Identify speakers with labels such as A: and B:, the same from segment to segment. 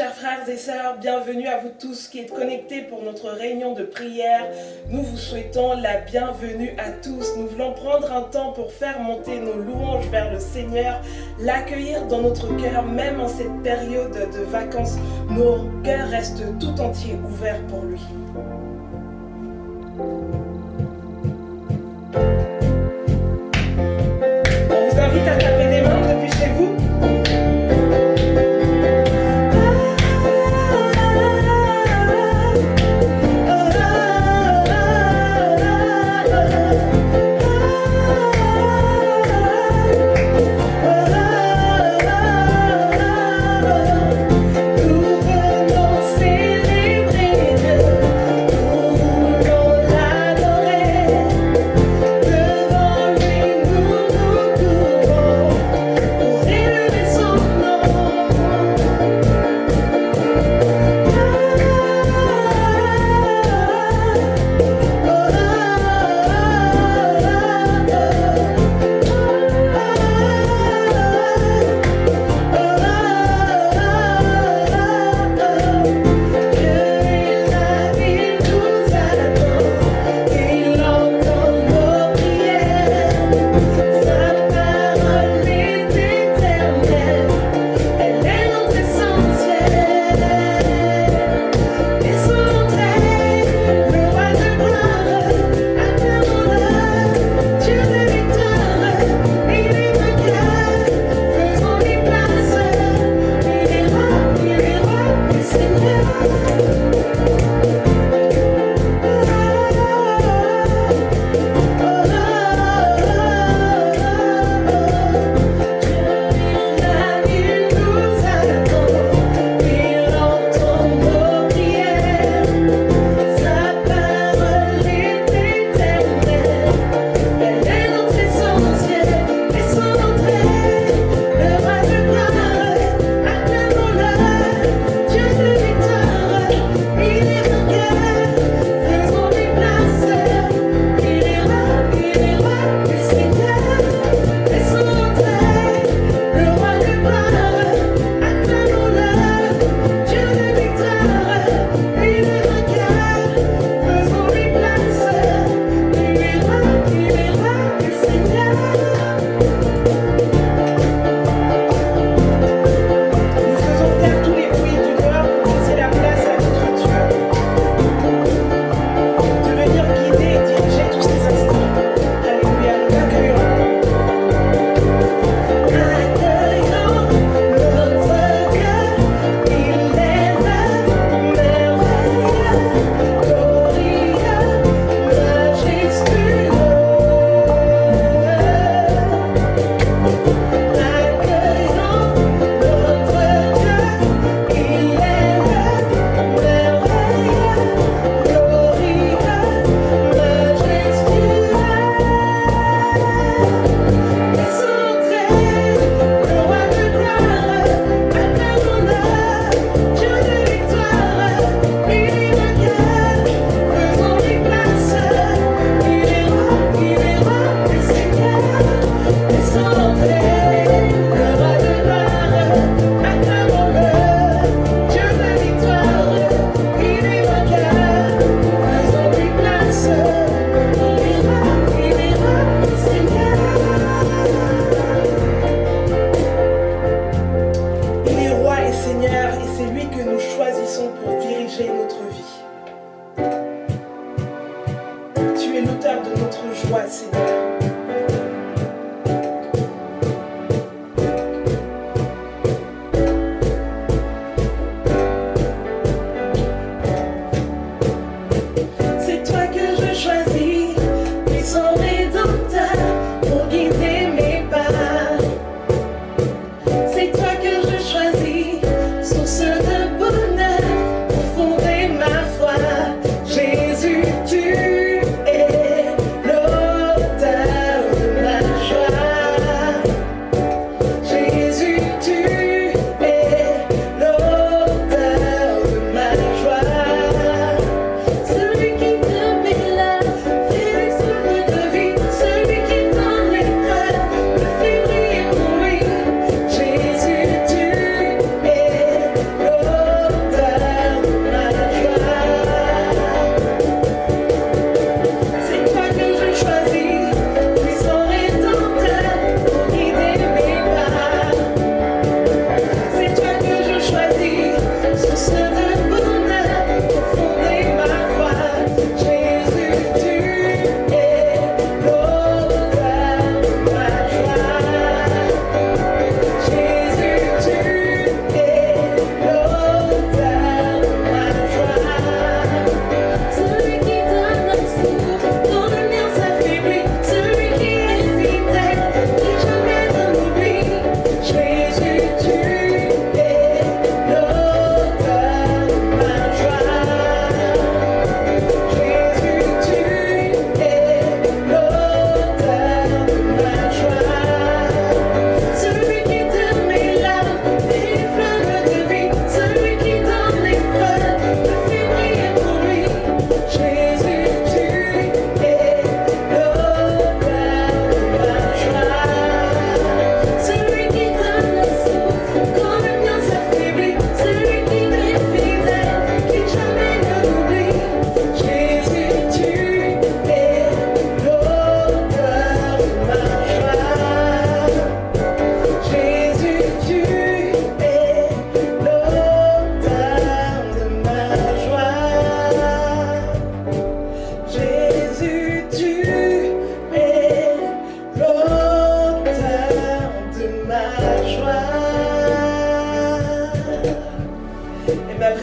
A: chers frères et sœurs, bienvenue à vous tous qui êtes connectés pour notre réunion de prière. Nous vous souhaitons la bienvenue à tous. Nous voulons prendre un temps pour faire monter nos louanges vers le Seigneur, l'accueillir dans notre cœur, même en cette période de vacances. Nos cœurs restent tout entiers ouverts pour lui. On vous invite à taper des mains depuis chez vous.
B: Nous voulons l'adorer.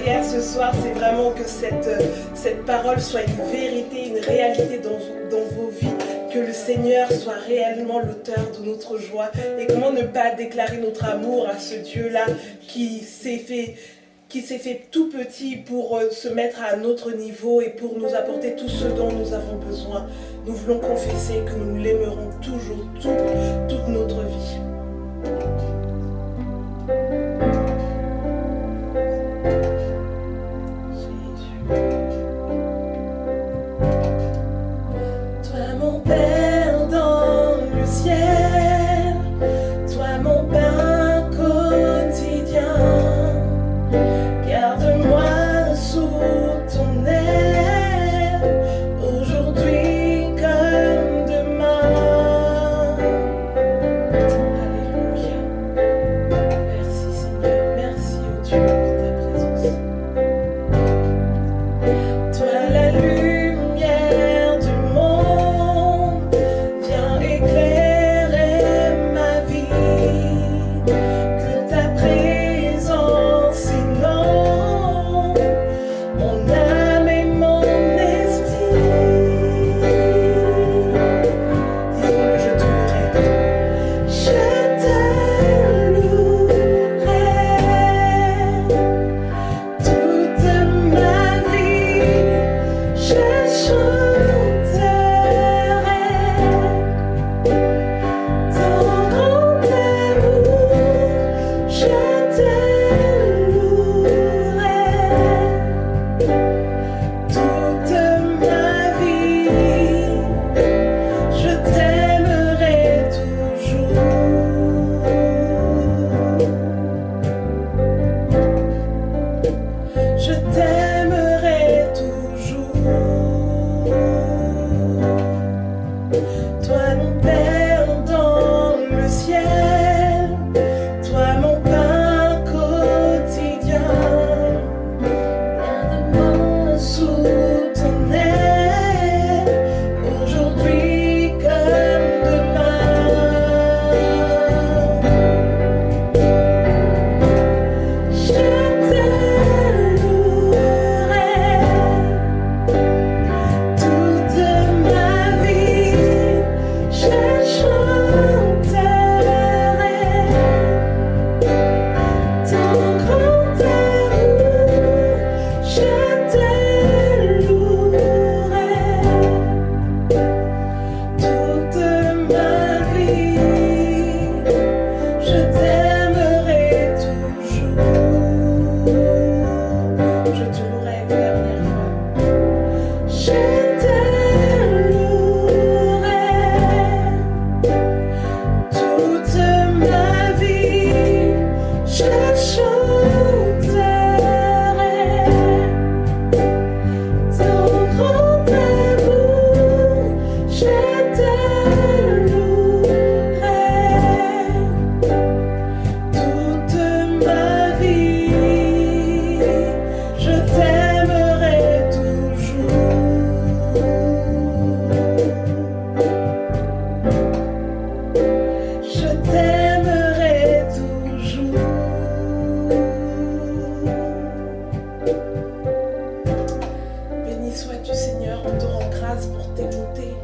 A: prière ce soir, c'est vraiment que cette parole soit une vérité, une réalité dans vos vies, que le Seigneur soit réellement l'auteur de notre joie. Et comment ne pas déclarer notre amour à ce Dieu-là qui s'est fait tout petit pour se mettre à notre niveau et pour nous apporter tout ce dont nous avons besoin. Nous voulons confesser que nous l'aimerons toujours, toute notre vie. Toi mon Père dans le ciel, toi mon pain quotidien, garde-moi sous ton aile, aujourd'hui comme demain. Alléluia. Merci Seigneur, merci ô Dieu pour ta présence. Toi la lumière du monde, viens éclairer ma vie, que ta présence inonde mon âme et mon esprit. Dis-le, je te louerai. Je te louerai toute ma vie. Je chanterai ton grand amour. Je te louerai toute ma vie. Je t'aimerai toujours. Je t'aimerai toujours. Toi mon Père dans le ciel, toi mon pain quotidien, garde-moi sous ton aile, aujourd'hui comme demain. Je te louerai toute ma vie. Je chanterai ton grand amour. Je te louerai toute ma vie. Je t'aimerai toujours. Je te louerai une dernière fois. Je te louerai toute ma vie. Je chanterai ton grand amour. Je te louerai toute ma vie. Je t'aimerai toujours. Je t'aimerai toujours. Béni sois-tu Seigneur, on te rend grâce pour tes bontés.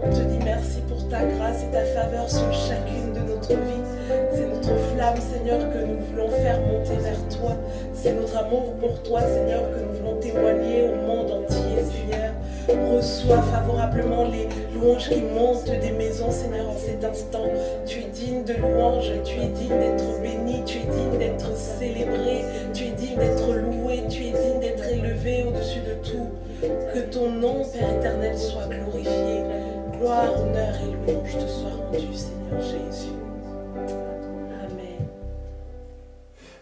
A: On te dit merci pour ta grâce et ta faveur sur chacune de notre vie. C'est notre flamme Seigneur que nous voulons faire monter vers toi. C'est notre amour pour toi Seigneur que nous voulons témoigner au monde entier Seigneur. Reçois favorablement les louanges qui montent des maisons Seigneur en cet instant. Tu es digne de louange, tu es digne d'être béni, tu es digne d'être célébré, tu es digne d'être loué, tu es digne d'être élevé au-dessus de tout. Que ton nom Père éternel soit glorifié. Gloire, honneur et louange te soient rendus Seigneur Jésus. Amen.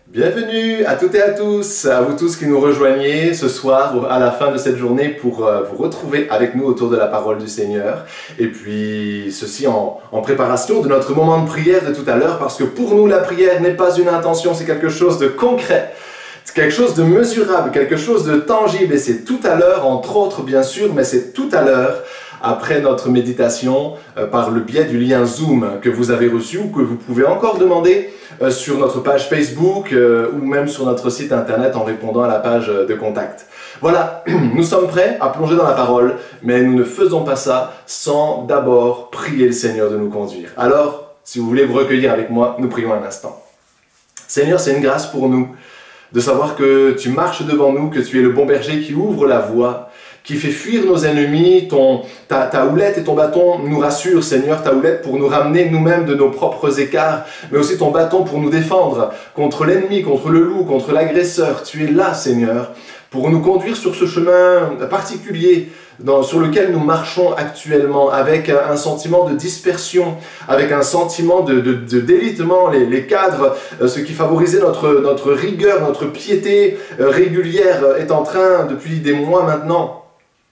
B: Bienvenue à toutes et à tous, à vous tous qui nous rejoignez ce soir à la fin de cette journée pour vous retrouver avec nous autour de la parole du Seigneur. Et puis ceci en préparation de notre moment de prière de tout à l'heure, parce que pour nous la prière n'est pas une intention, c'est quelque chose de concret. C'est quelque chose de mesurable, quelque chose de tangible, et c'est tout à l'heure, entre autres bien sûr, mais c'est tout à l'heure après notre méditation par le biais du lien Zoom que vous avez reçu ou que vous pouvez encore demander sur notre page Facebook ou même sur notre site internet en répondant à la page de contact. Voilà, nous sommes prêts à plonger dans la parole, mais nous ne faisons pas ça sans d'abord prier le Seigneur de nous conduire. Alors, si vous voulez vous recueillir avec moi, nous prions un instant. Seigneur, c'est une grâce pour nous de savoir que tu marches devant nous, que tu es le bon berger qui ouvre la voie, qui fait fuir nos ennemis. Ta houlette et ton bâton nous rassurent, Seigneur. Ta houlette pour nous ramener nous-mêmes de nos propres écarts, mais aussi ton bâton pour nous défendre contre l'ennemi, contre le loup, contre l'agresseur. Tu es là, Seigneur, pour nous conduire sur ce chemin particulier sur lequel nous marchons actuellement, avec un sentiment de dispersion, avec un sentiment de délitement. Les cadres, ce qui favorisait notre rigueur, notre piété régulière, est en train, depuis des mois maintenant,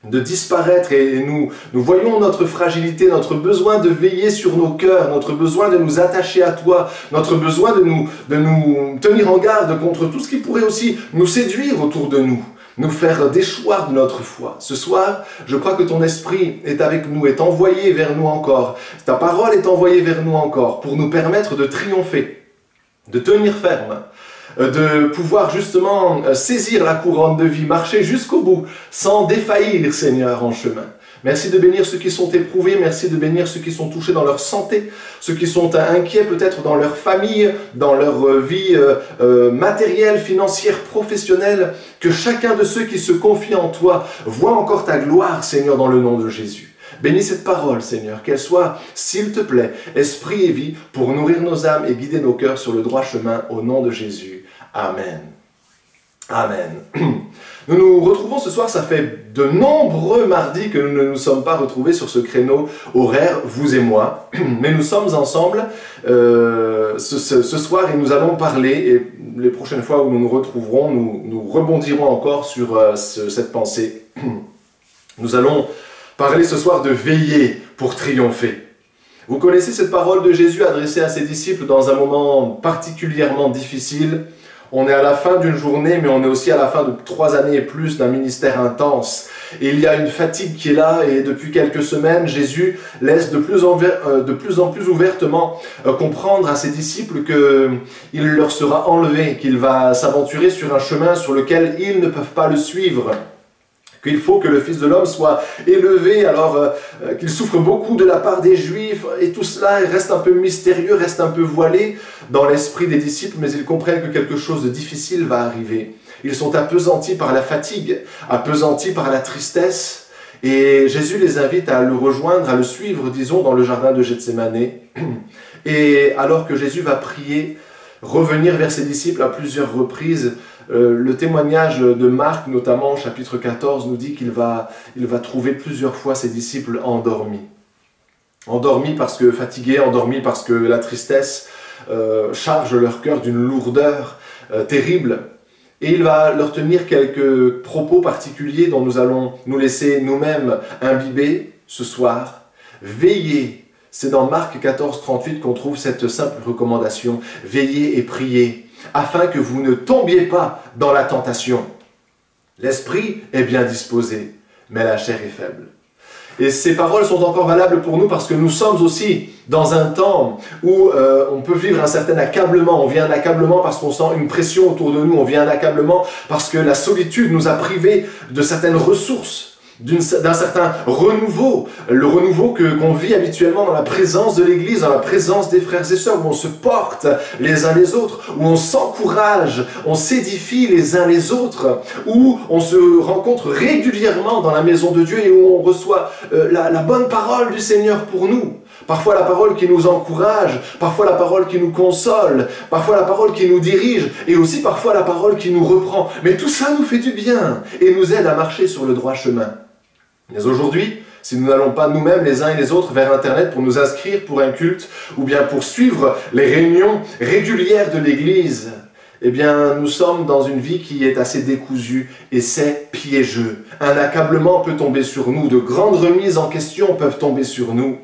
B: de disparaître, et nous voyons notre fragilité, notre besoin de veiller sur nos cœurs, notre besoin de nous attacher à toi, notre besoin de nous tenir en garde contre tout ce qui pourrait aussi nous séduire autour de nous, nous faire déchoir de notre foi. Ce soir, je crois que ton esprit est avec nous, est envoyé vers nous encore, ta parole est envoyée vers nous encore, pour nous permettre de triompher, de tenir ferme, de pouvoir justement saisir la couronne de vie, marcher jusqu'au bout, sans défaillir, Seigneur, en chemin. Merci de bénir ceux qui sont éprouvés, merci de bénir ceux qui sont touchés dans leur santé, ceux qui sont inquiets peut-être dans leur famille, dans leur vie matérielle, financière, professionnelle, que chacun de ceux qui se confient en toi voit encore ta gloire, Seigneur, dans le nom de Jésus. Bénis cette parole, Seigneur, qu'elle soit, s'il te plaît, esprit et vie, pour nourrir nos âmes et guider nos cœurs sur le droit chemin, au nom de Jésus. Amen. Amen. Nous nous retrouvons ce soir, ça fait de nombreux mardis que nous ne nous sommes pas retrouvés sur ce créneau horaire, vous et moi, mais nous sommes ensemble ce soir et nous allons parler, et les prochaines fois où nous nous retrouverons, nous rebondirons encore sur cette pensée. Nous allons parler ce soir de veiller pour triompher. Vous connaissez cette parole de Jésus adressée à ses disciples dans un moment particulièrement difficile. On est à la fin d'une journée, mais on est aussi à la fin de 3 années et plus d'un ministère intense. Et il y a une fatigue qui est là, et depuis quelques semaines, Jésus laisse de plus en plus ouvertement comprendre à ses disciples qu'il leur sera enlevé, qu'il va s'aventurer sur un chemin sur lequel ils ne peuvent pas le suivre. Qu'il faut que le Fils de l'homme soit élevé, alors qu'il souffre beaucoup de la part des Juifs, et tout cela reste un peu mystérieux, reste un peu voilé dans l'esprit des disciples, mais ils comprennent que quelque chose de difficile va arriver. Ils sont appesantis par la fatigue, appesantis par la tristesse, et Jésus les invite à le rejoindre, à le suivre, disons, dans le jardin de Gethsémane. Et alors que Jésus va prier, revenir vers ses disciples à plusieurs reprises, le témoignage de Marc, notamment, chapitre 14, nous dit qu'il va trouver plusieurs fois ses disciples endormis. Endormis parce que fatigués, endormis parce que la tristesse charge leur cœur d'une lourdeur terrible. Et il va leur tenir quelques propos particuliers dont nous allons nous laisser nous-mêmes imbiber ce soir. Veillez, c'est dans Marc 14, 38 qu'on trouve cette simple recommandation. Veillez et priez, afin que vous ne tombiez pas dans la tentation. L'esprit est bien disposé, mais la chair est faible. Et ces paroles sont encore valables pour nous parce que nous sommes aussi dans un temps où on peut vivre un certain accablement. On vit un accablement parce qu'on sent une pression autour de nous. On vit un accablement parce que la solitude nous a privés de certaines ressources, d'un certain renouveau, le renouveau qu'on vit habituellement dans la présence de l'Église, dans la présence des frères et sœurs, où on se porte les uns les autres, où on s'encourage, on s'édifie les uns les autres, où on se rencontre régulièrement dans la maison de Dieu et où on reçoit la bonne parole du Seigneur pour nous. Parfois la parole qui nous encourage, parfois la parole qui nous console, parfois la parole qui nous dirige, et aussi parfois la parole qui nous reprend. Mais tout ça nous fait du bien et nous aide à marcher sur le droit chemin. Mais aujourd'hui, si nous n'allons pas nous-mêmes les uns et les autres vers Internet pour nous inscrire pour un culte ou bien pour suivre les réunions régulières de l'Église, eh bien nous sommes dans une vie qui est assez décousue et c'est piégeux. Un accablement peut tomber sur nous, de grandes remises en question peuvent tomber sur nous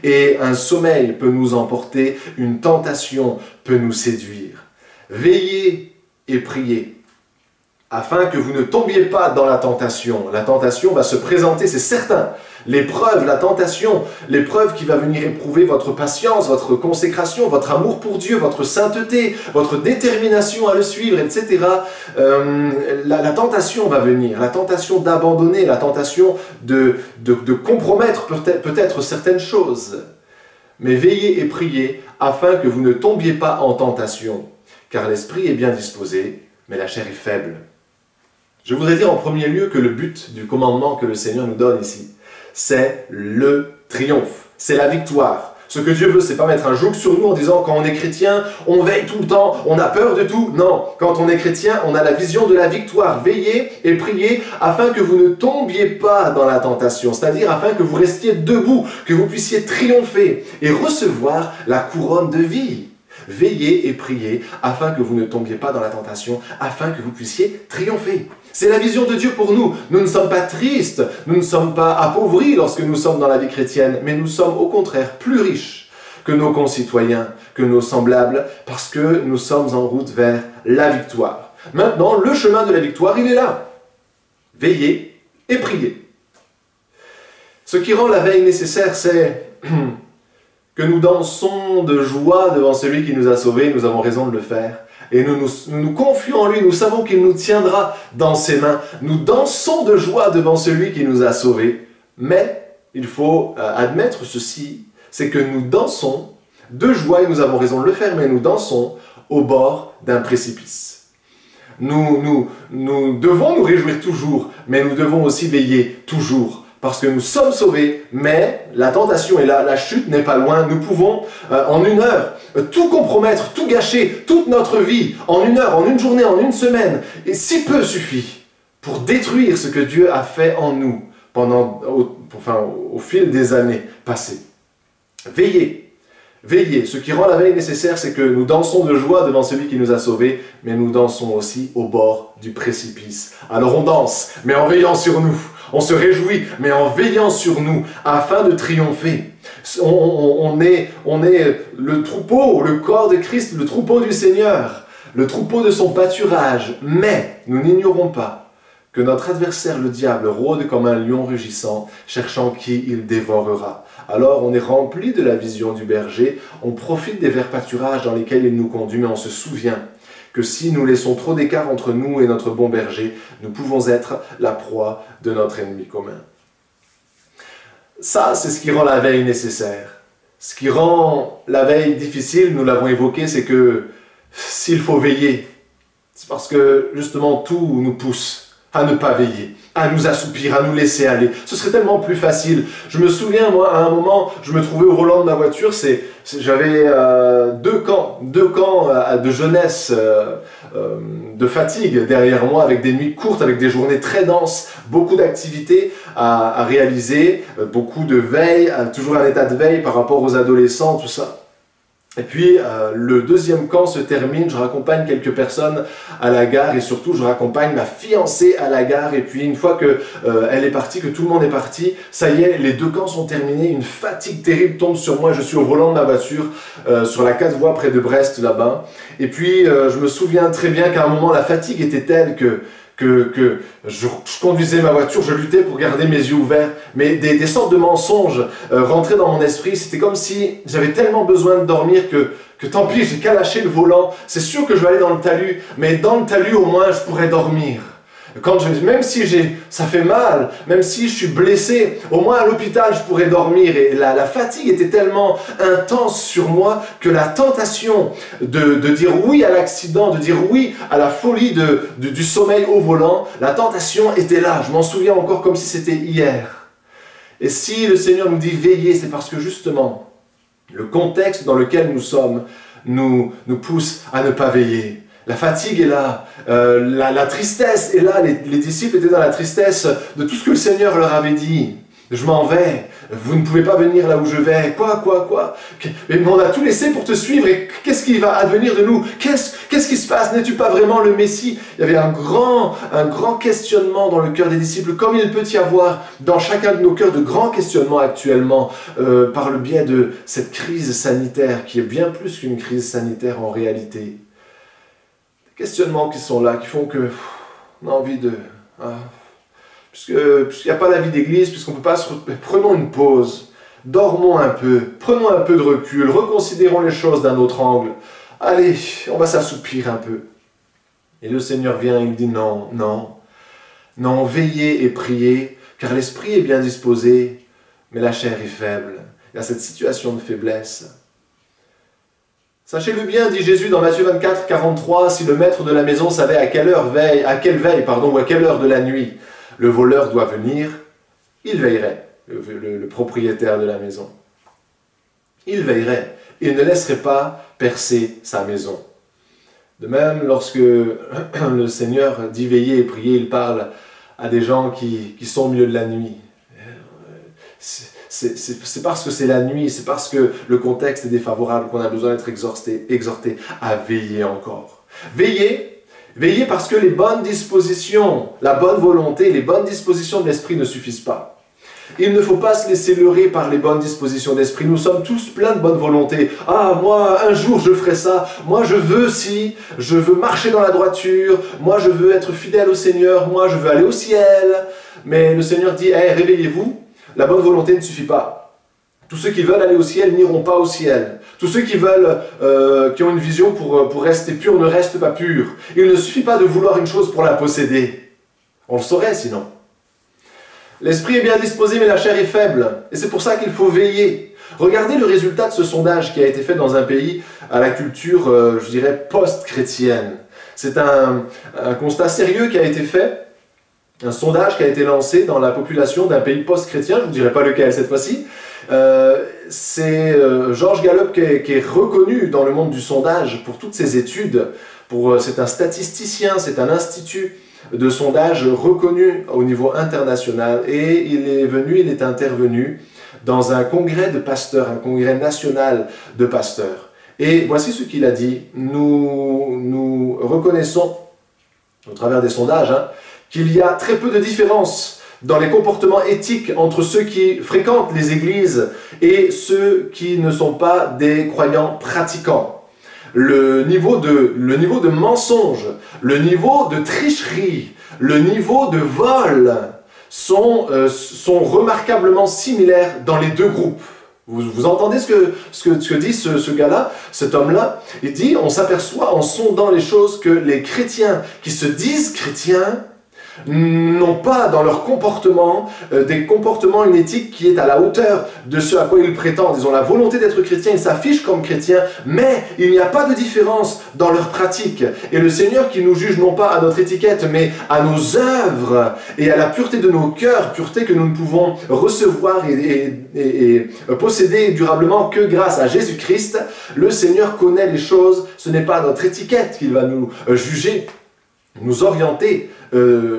B: et un sommeil peut nous emporter, une tentation peut nous séduire. Veillez et priez. afin que vous ne tombiez pas dans la tentation. La tentation va se présenter, c'est certain. L'épreuve, la tentation, l'épreuve qui va venir éprouver votre patience, votre consécration, votre amour pour Dieu, votre sainteté, votre détermination à le suivre, etc. La tentation va venir, la tentation d'abandonner, la tentation de compromettre peut-être certaines choses. Mais veillez et priez afin que vous ne tombiez pas en tentation, car l'esprit est bien disposé, mais la chair est faible. Je voudrais dire en premier lieu que le but du commandement que le Seigneur nous donne ici, c'est le triomphe, c'est la victoire. Ce que Dieu veut, c'est pas mettre un joug sur nous en disant quand on est chrétien, on veille tout le temps, on a peur de tout. Non, quand on est chrétien, on a la vision de la victoire. Veillez et priez afin que vous ne tombiez pas dans la tentation, c'est-à-dire afin que vous restiez debout, que vous puissiez triompher et recevoir la couronne de vie. Veillez et priez afin que vous ne tombiez pas dans la tentation, afin que vous puissiez triompher. C'est la vision de Dieu pour nous. Nous ne sommes pas tristes, nous ne sommes pas appauvris lorsque nous sommes dans la vie chrétienne, mais nous sommes au contraire plus riches que nos concitoyens, que nos semblables, parce que nous sommes en route vers la victoire. Maintenant, le chemin de la victoire, il est là. Veillez et priez. Ce qui rend la veille nécessaire, c'est que nous dansons de joie devant celui qui nous a sauvés, nous avons raison de le faire. Et nous nous confions en lui, nous savons qu'il nous tiendra dans ses mains. Nous dansons de joie devant celui qui nous a sauvés. Mais il faut admettre ceci, c'est que nous dansons de joie, et nous avons raison de le faire, mais nous dansons au bord d'un précipice. Nous devons nous réjouir toujours, mais nous devons aussi veiller toujours. Parce que nous sommes sauvés, mais la tentation est là, la chute n'est pas loin. Nous pouvons, en une heure, tout compromettre, tout gâcher, toute notre vie, en une heure, en une journée, en une semaine. Et si peu suffit pour détruire ce que Dieu a fait en nous au fil des années passées. Veillez, veillez. Ce qui rend la veille nécessaire, c'est que nous dansons de joie devant celui qui nous a sauvés, mais nous dansons aussi au bord du précipice. Alors on danse, mais en veillant sur nous. On se réjouit, mais en veillant sur nous, afin de triompher. On est le troupeau, le corps de Christ, le troupeau du Seigneur, le troupeau de son pâturage. Mais nous n'ignorons pas que notre adversaire, le diable, rôde comme un lion rugissant, cherchant qui il dévorera. Alors on est rempli de la vision du berger, on profite des verts pâturages dans lesquels il nous conduit, mais on se souvient que si nous laissons trop d'écart entre nous et notre bon berger, nous pouvons être la proie de notre ennemi commun. Ça, c'est ce qui rend la veille nécessaire. Ce qui rend la veille difficile, nous l'avons évoqué, c'est que s'il faut veiller, c'est parce que justement tout nous pousse à ne pas veiller, à nous assoupir, à nous laisser aller. Ce serait tellement plus facile. Je me souviens, moi, à un moment, je me trouvais au volant de ma voiture, j'avais deux camps de jeunesse, de fatigue derrière moi, avec des nuits courtes, avec des journées très denses, beaucoup d'activités à réaliser, beaucoup de veille, toujours un état de veille par rapport aux adolescents, tout ça. Et puis, le deuxième camp se termine, je raccompagne quelques personnes à la gare et surtout, je raccompagne ma fiancée à la gare. Et puis, une fois qu'elle est partie, que tout le monde est parti, ça y est, les deux camps sont terminés, une fatigue terrible tombe sur moi, je suis au volant de ma voiture, sur la 4 voies près de Brest, là-bas. Et puis, je me souviens très bien qu'à un moment, la fatigue était telle que je conduisais ma voiture, je luttais pour garder mes yeux ouverts, mais des sortes de mensonges rentraient dans mon esprit. C'était comme si j'avais tellement besoin de dormir que tant pis, j'ai qu'à lâcher le volant. C'est sûr que je vais aller dans le talus, mais dans le talus au moins je pourrais dormir. Même si ça fait mal, même si je suis blessé, au moins à l'hôpital je pourrais dormir. Et la fatigue était tellement intense sur moi que la tentation de dire oui à l'accident, de dire oui à la folie du sommeil au volant, la tentation était là. Je m'en souviens encore comme si c'était hier. Et si le Seigneur nous dit veiller, c'est parce que justement, le contexte dans lequel nous sommes nous pousse à ne pas veiller. La fatigue est là, la tristesse est là, les disciples étaient dans la tristesse de tout ce que le Seigneur leur avait dit. Je m'en vais, vous ne pouvez pas venir là où je vais, quoi. Mais on a tout laissé pour te suivre et qu'est-ce qui va advenir de nous? Qu'est-ce qui se passe? N'es-tu pas vraiment le Messie? Il y avait un grand questionnement dans le cœur des disciples, comme il peut y avoir dans chacun de nos cœurs de grands questionnements actuellement par le biais de cette crise sanitaire qui est bien plus qu'une crise sanitaire en réalité. Questionnements qui sont là, qui font que on a envie de... puisqu'il n'y a pas la vie d'église, puisqu'on ne peut pas se... Prenons une pause, dormons un peu, prenons un peu de recul, reconsidérons les choses d'un autre angle. Allez, on va s'assoupir un peu. Et le Seigneur vient et il dit non, non, non, veillez et priez, car l'esprit est bien disposé, mais la chair est faible. Il y a cette situation de faiblesse. Sachez-le bien, dit Jésus dans Matthieu 24, 43, si le maître de la maison savait à quelle heure ou à quelle heure de la nuit le voleur doit venir, il veillerait, le propriétaire de la maison. Il veillerait et ne laisserait pas percer sa maison. De même, lorsque le Seigneur dit veiller et prier, il parle à des gens qui sont au milieu de la nuit. C'est parce que c'est la nuit, c'est parce que le contexte est défavorable qu'on a besoin d'être exhorté à veiller encore. Veiller parce que les bonnes dispositions, la bonne volonté, les bonnes dispositions de l'esprit ne suffisent pas. Il ne faut pas se laisser leurrer par les bonnes dispositions d'esprit. Nous sommes tous pleins de bonne volonté. Ah, moi, un jour, je ferai ça. Moi, je veux marcher dans la droiture. Moi, je veux être fidèle au Seigneur. Moi, je veux aller au ciel. Mais le Seigneur dit, hey, réveillez-vous. La bonne volonté ne suffit pas. Tous ceux qui veulent aller au ciel n'iront pas au ciel. Tous ceux qui veulent, qui ont une vision pour rester purs ne restent pas purs. Il ne suffit pas de vouloir une chose pour la posséder. On le saurait sinon. L'esprit est bien disposé, mais la chair est faible. Et c'est pour ça qu'il faut veiller. Regardez le résultat de ce sondage qui a été fait dans un pays à la culture, je dirais, post-chrétienne. C'est un constat sérieux qui a été fait, un sondage qui a été lancé dans la population d'un pays post-chrétien, je ne vous dirai pas lequel cette fois-ci. C'est George Gallup qui est reconnu dans le monde du sondage pour toutes ses études. C'est un statisticien, c'est un institut de sondage reconnu au niveau international, et il est intervenu dans un congrès de pasteurs, un congrès national de pasteurs. Et voici ce qu'il a dit. Nous reconnaissons, au travers des sondages, qu'il y a très peu de différence dans les comportements éthiques entre ceux qui fréquentent les églises et ceux qui ne sont pas des croyants pratiquants. Le niveau de mensonge, le niveau de tricherie, le niveau de vol sont remarquablement similaires dans les deux groupes. Vous entendez ce que dit ce gars-là, cet homme-là? Il dit, on s'aperçoit en sondant les choses que les chrétiens qui se disent chrétiens n'ont pas dans leur comportement des comportements, une éthique qui est à la hauteur de ce à quoi ils prétendent. Ils ont la volonté d'être chrétiens, ils s'affichent comme chrétiens, mais il n'y a pas de différence dans leur pratique. Et le Seigneur qui nous juge non pas à notre étiquette, mais à nos œuvres et à la pureté de nos cœurs, pureté que nous ne pouvons recevoir et posséder durablement que grâce à Jésus-Christ. Le Seigneur connaît les choses, ce n'est pas à notre étiquette qu'il va nous juger, nous orienter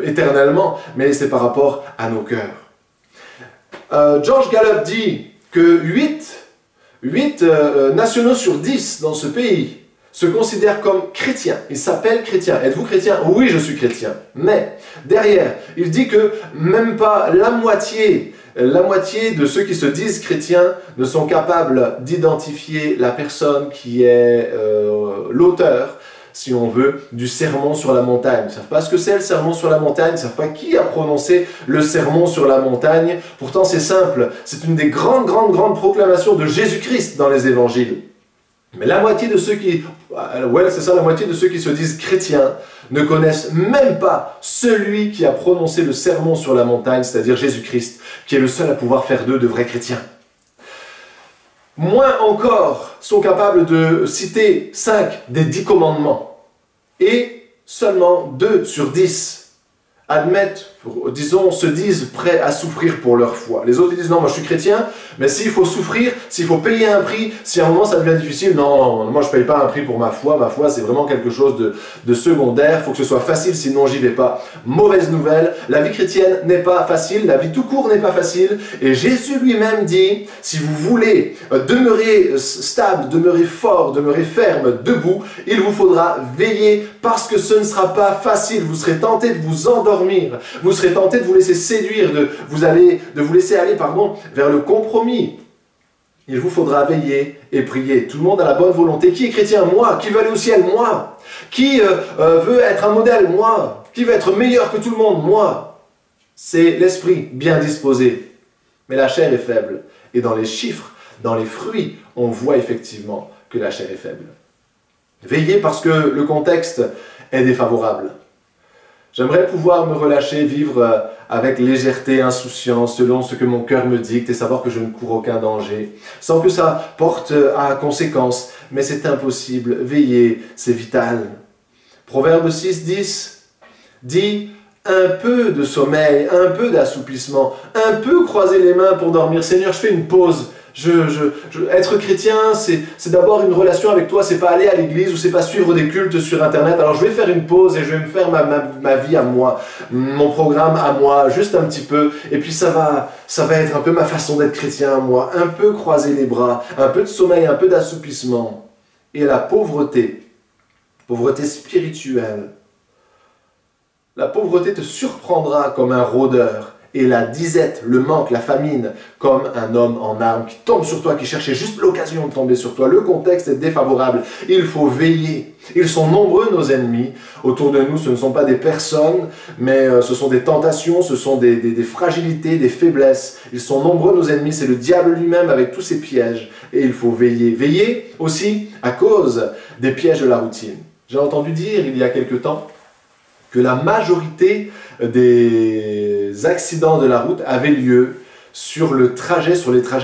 B: éternellement, mais c'est par rapport à nos cœurs. George Gallup dit que 8 nationaux sur 10 dans ce pays se considèrent comme chrétiens. Ils s'appellent chrétiens. Êtes-vous chrétien? Oui, je suis chrétien. Mais derrière, il dit que même pas la moitié de ceux qui se disent chrétiens ne sont capables d'identifier la personne qui est l'auteur, si on veut, du sermon sur la montagne. Ils ne savent pas ce que c'est le sermon sur la montagne, ils ne savent pas qui a prononcé le sermon sur la montagne. Pourtant c'est simple, c'est une des grandes proclamations de Jésus-Christ dans les évangiles. Mais la moitié de ceux la moitié de ceux qui se disent chrétiens ne connaissent même pas celui qui a prononcé le sermon sur la montagne, c'est-à-dire Jésus-Christ, qui est le seul à pouvoir faire d'eux de vrais chrétiens. Moins encore sont capables de citer 5 des 10 commandements. Et seulement 2 sur 10 admettent, disons, se disent prêts à souffrir pour leur foi. Les autres disent non, moi je suis chrétien, mais s'il faut souffrir, s'il faut payer un prix, si à un moment ça devient difficile, non, moi je ne paye pas un prix pour ma foi c'est vraiment quelque chose de secondaire, il faut que ce soit facile, sinon j'y vais pas. Mauvaise nouvelle, la vie chrétienne n'est pas facile, la vie tout court n'est pas facile, et Jésus lui-même dit, si vous voulez demeurer stable, demeurer fort, demeurer ferme, debout, il vous faudra veiller, parce que ce ne sera pas facile, vous serez tenté de vous endormir, vous serez tenté de vous laisser séduire, de vous laisser aller vers le compromis. Il vous faudra veiller et prier. Tout le monde a la bonne volonté. Qui est chrétien? Moi. Qui veut aller au ciel? Moi. Qui veut être un modèle? Moi. Qui va être meilleur que tout le monde? Moi. C'est l'esprit bien disposé. Mais la chair est faible. Et dans les chiffres, dans les fruits, on voit effectivement que la chair est faible. Veillez parce que le contexte est défavorable. J'aimerais pouvoir me relâcher, vivre avec légèreté, insouciance, selon ce que mon cœur me dicte et savoir que je ne cours aucun danger, sans que ça porte à conséquence. Mais c'est impossible. Veillez, c'est vital. Proverbe 6:10 dit « Un peu de sommeil, un peu d'assouplissement, un peu croiser les mains pour dormir. Seigneur, je fais une pause. Être chrétien, c'est d'abord une relation avec toi, c'est pas aller à l'église ou c'est pas suivre des cultes sur internet. Alors je vais faire une pause et je vais me faire ma vie à moi, mon programme à moi, juste un petit peu. Et puis ça va être un peu ma façon d'être chrétien à moi. Un peu croiser les bras, un peu de sommeil, un peu d'assouplissement. Et la pauvreté spirituelle. La pauvreté te surprendra comme un rôdeur. Et la disette, le manque, la famine, comme un homme en armes qui tombe sur toi, qui cherchait juste l'occasion de tomber sur toi. Le contexte est défavorable. Il faut veiller. Ils sont nombreux, nos ennemis. Autour de nous, ce ne sont pas des personnes, mais ce sont des tentations, ce sont des fragilités, des faiblesses. Ils sont nombreux, nos ennemis. C'est le diable lui-même avec tous ses pièges. Et il faut veiller. Veiller aussi à cause des pièges de la routine. J'ai entendu dire, il y a quelque temps, que la majorité des accidents de la route avaient lieu sur les trajets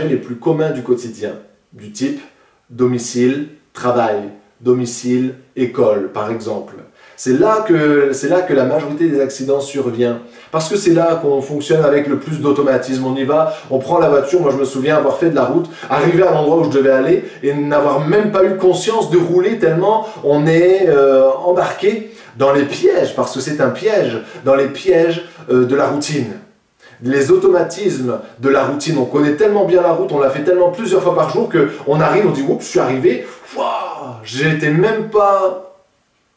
B: les plus communs du quotidien, du type domicile, travail, domicile, école, par exemple. C'est là que la majorité des accidents survient. Parce que c'est là qu'on fonctionne avec le plus d'automatisme. On y va, on prend la voiture. Moi, je me souviens avoir fait de la route, arriver à l'endroit où je devais aller et n'avoir même pas eu conscience de rouler tellement on est embarqué dans les pièges, parce que c'est un piège, dans les pièges de la routine. Les automatismes de la routine, on connaît tellement bien la route, on l'a fait tellement plusieurs fois par jour qu'on arrive, on dit « Oups, je suis arrivé, j'étais même pas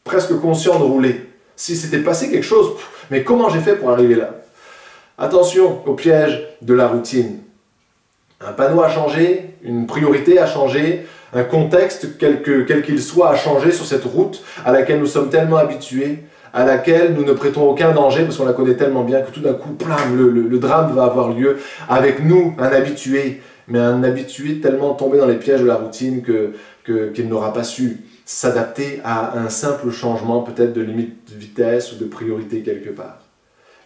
B: presque conscient de rouler. Si c'était passé quelque chose, mais comment j'ai fait pour arriver là ?» Attention au piège de la routine. Un panneau a changé, une priorité a changé, un contexte, quel qu'il soit, a changé sur cette route à laquelle nous sommes tellement habitués, à laquelle nous ne prêtons aucun danger parce qu'on la connaît tellement bien que tout d'un coup, le drame va avoir lieu avec nous, un habitué, mais un habitué tellement tombé dans les pièges de la routine qu'il n'aura pas su s'adapter à un simple changement, peut-être de limite de vitesse ou de priorité quelque part.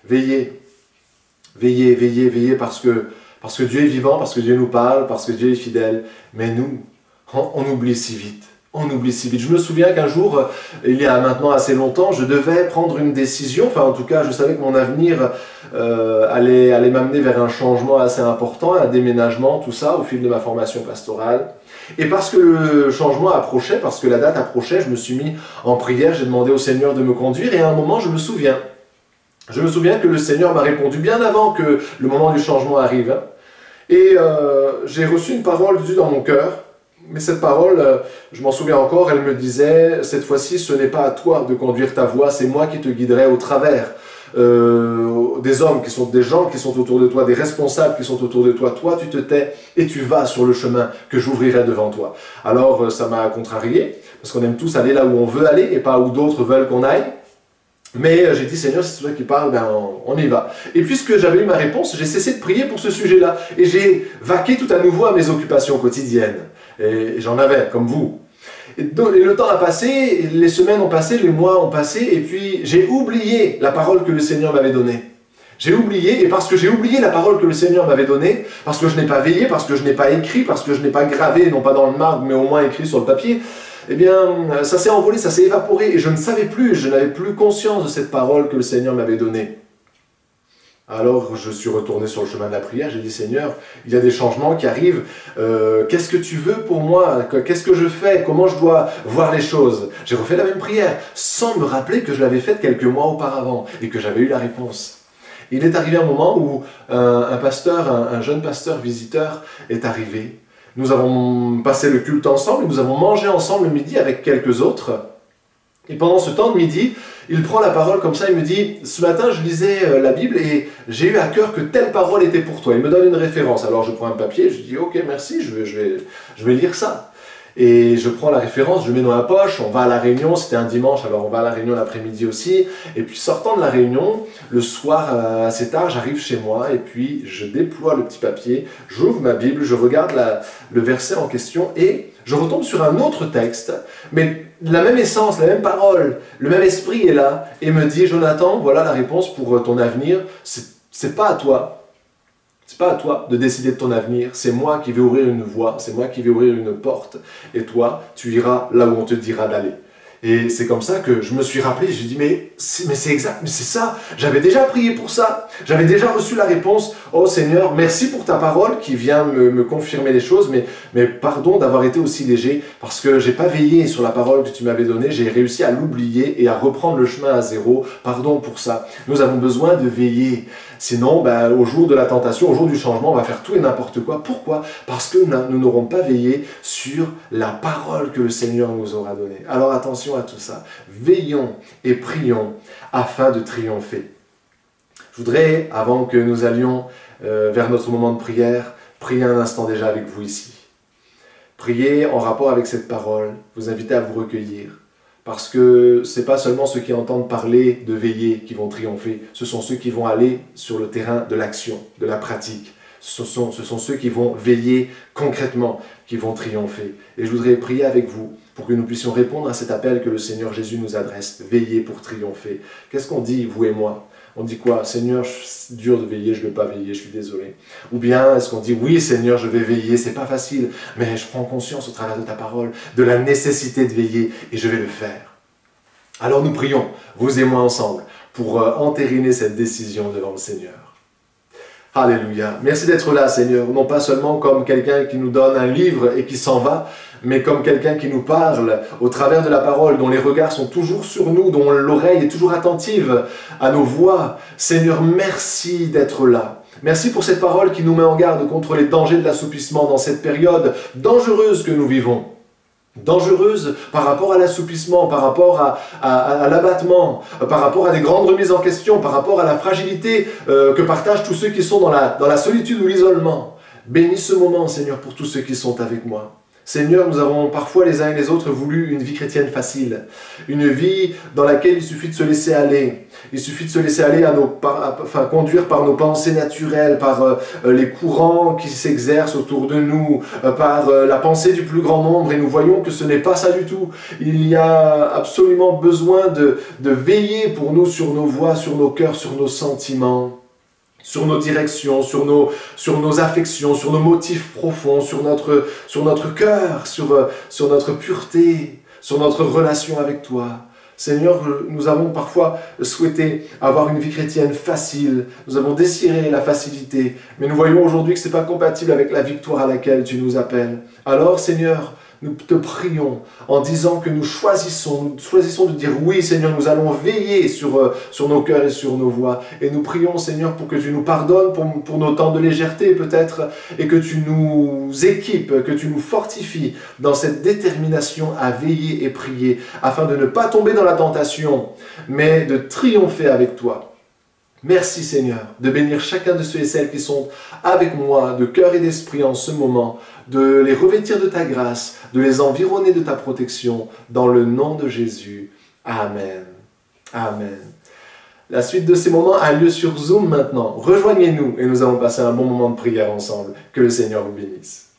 B: Veillez, veillez, veillez, veillez parce que Dieu est vivant, parce que Dieu nous parle, parce que Dieu est fidèle, mais nous, on oublie si vite. On oublie si vite. Je me souviens qu'un jour, il y a maintenant assez longtemps, je devais prendre une décision, enfin en tout cas, je savais que mon avenir allait m'amener vers un changement assez important, un déménagement, tout ça, au fil de ma formation pastorale. Et parce que le changement approchait, parce que la date approchait, je me suis mis en prière, j'ai demandé au Seigneur de me conduire, et à un moment, je me souviens que le Seigneur m'a répondu bien avant que le moment du changement arrive. Et j'ai reçu une parole de Dieu dans mon cœur. Mais cette parole, je m'en souviens encore, elle me disait, cette fois-ci, ce n'est pas à toi de conduire ta voie, c'est moi qui te guiderai au travers des hommes, des gens qui sont autour de toi, des responsables qui sont autour de toi. Toi, tu te tais et tu vas sur le chemin que j'ouvrirai devant toi. Alors, ça m'a contrarié, parce qu'on aime tous aller là où on veut aller et pas où d'autres veulent qu'on aille. Mais j'ai dit, Seigneur, si c'est toi qui parles, ben on y va. Et puisque j'avais eu ma réponse, j'ai cessé de prier pour ce sujet-là. Et j'ai vaqué tout à nouveau à mes occupations quotidiennes. Et j'en avais, comme vous. Et le temps a passé, les semaines ont passé, les mois ont passé, et puis j'ai oublié la parole que le Seigneur m'avait donnée. J'ai oublié, et parce que j'ai oublié la parole que le Seigneur m'avait donnée, parce que je n'ai pas veillé, parce que je n'ai pas écrit, parce que je n'ai pas gravé, non pas dans le marbre, mais au moins écrit sur le papier, eh bien, ça s'est envolé, ça s'est évaporé, et je ne savais plus, je n'avais plus conscience de cette parole que le Seigneur m'avait donnée. Alors, je suis retourné sur le chemin de la prière, j'ai dit, Seigneur, il y a des changements qui arrivent, qu'est-ce que tu veux pour moi? Qu'est-ce que je fais? Comment je dois voir les choses? J'ai refait la même prière, sans me rappeler que je l'avais faite quelques mois auparavant, et que j'avais eu la réponse. Il est arrivé un moment où un jeune pasteur visiteur est arrivé. Nous avons passé le culte ensemble, et nous avons mangé ensemble le midi avec quelques autres. Et pendant ce temps de midi, il prend la parole comme ça, il me dit « Ce matin, je lisais la Bible et j'ai eu à cœur que telle parole était pour toi. » Il me donne une référence. Alors je prends un papier, je dis « Ok, merci, je vais lire ça. » Et je prends la référence, je le mets dans la poche, on va à la réunion, c'était un dimanche, alors on va à la réunion l'après-midi aussi. Et puis sortant de la réunion, le soir assez tard, j'arrive chez moi et puis je déploie le petit papier, j'ouvre ma Bible, je regarde le verset en question et je retombe sur un autre texte, mais la même essence, la même parole, le même esprit est là et me dit « Jonathan, voilà la réponse pour ton avenir, c'est pas à toi. C'est pas à toi de décider de ton avenir, c'est moi qui vais ouvrir une voie, c'est moi qui vais ouvrir une porte, et toi, tu iras là où on te dira d'aller. » Et c'est comme ça que je me suis rappelé, j'ai dit, mais c'est exact, mais c'est ça, j'avais déjà prié pour ça, j'avais déjà reçu la réponse, oh Seigneur, merci pour ta parole qui vient me confirmer les choses, mais pardon d'avoir été aussi léger, parce que j'ai pas veillé sur la parole que tu m'avais donnée, j'ai réussi à l'oublier et à reprendre le chemin à zéro, pardon pour ça. Nous avons besoin de veiller, sinon au jour de la tentation, au jour du changement, on va faire tout et n'importe quoi. Pourquoi? Parce que nous n'aurons pas veillé sur la parole que le Seigneur nous aura donnée. Alors attention à tout ça. Veillons et prions afin de triompher. Je voudrais, avant que nous allions vers notre moment de prière, prier un instant déjà avec vous ici. Prier en rapport avec cette parole, vous inviter à vous recueillir. Parce que ce n'est pas seulement ceux qui entendent parler de veiller qui vont triompher, ce sont ceux qui vont aller sur le terrain de l'action, de la pratique. Ce sont ceux qui vont veiller concrètement, qui vont triompher. Et je voudrais prier avec vous pour que nous puissions répondre à cet appel que le Seigneur Jésus nous adresse, veiller pour triompher. Qu'est-ce qu'on dit, vous et moi? On dit quoi? Seigneur, c'est dur de veiller, je ne vais pas veiller, je suis désolé. Ou bien est-ce qu'on dit, oui Seigneur, je vais veiller, c'est pas facile, mais je prends conscience au travers de ta parole de la nécessité de veiller et je vais le faire. Alors nous prions, vous et moi ensemble, pour entériner cette décision devant le Seigneur. Alléluia. Merci d'être là, Seigneur, non pas seulement comme quelqu'un qui nous donne un livre et qui s'en va, mais comme quelqu'un qui nous parle au travers de la parole, dont les regards sont toujours sur nous, dont l'oreille est toujours attentive à nos voix. Seigneur, merci d'être là. Merci pour cette parole qui nous met en garde contre les dangers de l'assoupissement dans cette période dangereuse que nous vivons. Dangereuse par rapport à l'assoupissement, par rapport à l'abattement, par rapport à des grandes remises en question, par rapport à la fragilité que partagent tous ceux qui sont dans la solitude ou l'isolement. Bénis ce moment, Seigneur, pour tous ceux qui sont avec moi. Seigneur, nous avons parfois les uns et les autres voulu une vie chrétienne facile, une vie dans laquelle il suffit de se laisser aller. Il suffit de se laisser aller conduire par nos pensées naturelles, par les courants qui s'exercent autour de nous, par la pensée du plus grand nombre, et nous voyons que ce n'est pas ça du tout. Il y a absolument besoin de veiller pour nous sur nos voix, sur nos cœurs, sur nos sentiments, sur nos directions, sur nos affections, sur nos motifs profonds, sur notre cœur, sur notre pureté, sur notre relation avec toi. Seigneur, nous avons parfois souhaité avoir une vie chrétienne facile, nous avons désiré la facilité, mais nous voyons aujourd'hui que ce n'est pas compatible avec la victoire à laquelle tu nous appelles. Alors, Seigneur, nous te prions en disant que nous choisissons de dire oui, Seigneur, nous allons veiller sur nos cœurs et sur nos voix. Et nous prions, Seigneur, pour que tu nous pardonnes pour nos temps de légèreté peut-être, et que tu nous équipes, que tu nous fortifies dans cette détermination à veiller et prier, afin de ne pas tomber dans la tentation, mais de triompher avec toi. Merci Seigneur de bénir chacun de ceux et celles qui sont avec moi de cœur et d'esprit en ce moment, de les revêtir de ta grâce, de les environner de ta protection, dans le nom de Jésus. Amen. Amen. La suite de ces moments a lieu sur Zoom maintenant. Rejoignez-nous et nous allons passer un bon moment de prière ensemble. Que le Seigneur vous bénisse.